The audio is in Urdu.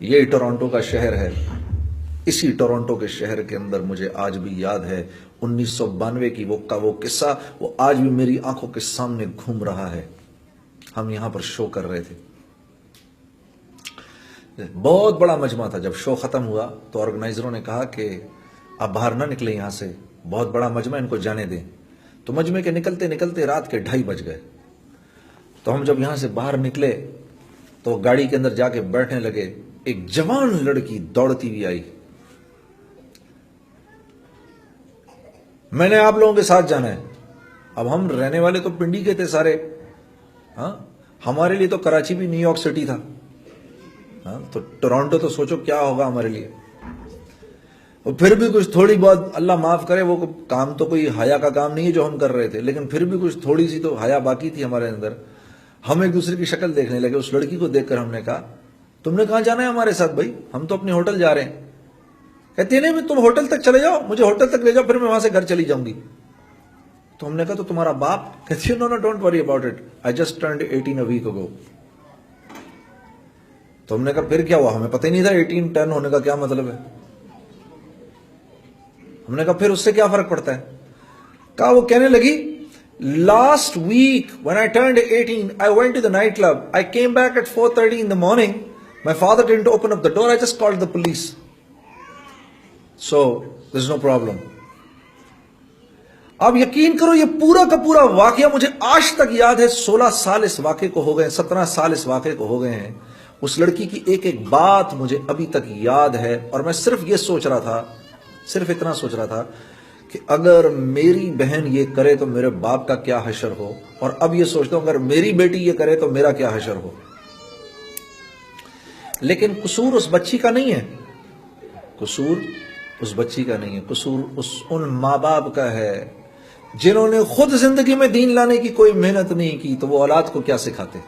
یہ ٹورانٹو کا شہر ہے. اسی ٹورانٹو کے شہر کے اندر مجھے آج بھی یاد ہے 1992 کی وہ قصہ، وہ آج بھی میری آنکھوں کے سامنے گھوم رہا ہے. ہم یہاں پر شو کر رہے تھے، بہت بڑا مجمع تھا. جب شو ختم ہوا تو آرگنائزروں نے کہا کہ آپ باہر نہ نکلیں یہاں سے، بہت بڑا مجمع، ان کو جانے دیں. تو مجمع کے نکلتے نکلتے رات کے 2:30 بج گئے. تو ہم جب یہاں سے باہر نکلے تو گاڑی کے اندر جا کے بیٹھنے لگے. ایک جوان لڑکی دوڑتی ہوئی آئی، میں نے آپ لوگوں کے ساتھ جانا ہے. اب ہم رہنے والے تو پنڈی کے تھے سارے، ہاں، ہمارے لیے تو کراچی بھی نیو یارک سٹی تھا، ہاں، تو ٹورانٹو تو سوچو کیا ہوگا ہمارے لیے. اور پھر بھی کچھ تھوڑی بہت، اللہ معاف کرے، وہ کام تو کوئی حیا کا کام نہیں ہے جو ہم کر رہے تھے، لیکن پھر بھی کچھ تھوڑی سی تو حیا باقی تھی ہمارے اندر. ہم ایک دوسرے کی شکل دیکھنے لگے. اس لڑکی کو دیکھ کر ہم نے کہا تم نے کہاں جانا ہے ہمارے ساتھ بھائی؟ ہم تو اپنے ہوٹل جا رہے ہیں. کہتی ہے نہیں، تم ہوٹل تک چلے جاؤ، مجھے ہوٹل تک لے جاؤ، پھر میں وہاں سے گھر چلی جاؤں گی. تو ہم نے کہا تو تمہارا باپ؟ کہتی ہے no don't worry about it, I just turned 18 a week ago. تو ہم نے کہا پھر کیا ہوا؟ ہمیں پتہ ہی نہیں تھا 18 10 ہونے کا کیا مطلب ہے. ہم نے کہا پھر اس سے کیا فرق پڑتا ہے؟ کہا وہ کہنے لگی last week when I turned 18 I went to the nightclub, I came back at 4:30 in the morning, my father didn't open up the door, I just called the police, so there's no problem. اب یقین کرو یہ پورا کا پورا واقعہ مجھے آج تک یاد ہے. 16 سال اس واقعے کو ہو گئے، 17 سال اس واقعے کو ہو گئے ہیں. اس لڑکی کی ایک ایک بات مجھے ابھی تک یاد ہے. اور میں صرف یہ سوچ رہا تھا، صرف اتنا سوچ رہا تھا کہ اگر میری بہن یہ کرے تو میرے باپ کا کیا حشر ہو، اور اب یہ سوچتا ہوں اگر میری بیٹی یہ کرے تو میرا کیا حشر ہو. لیکن قصور اس بچی کا نہیں ہے، قصور اس بچی کا نہیں ہے، قصور ان ماں باپ کا ہے جنہوں نے خود زندگی میں دین لانے کی کوئی محنت نہیں کی، تو وہ اولاد کو کیا سکھاتے.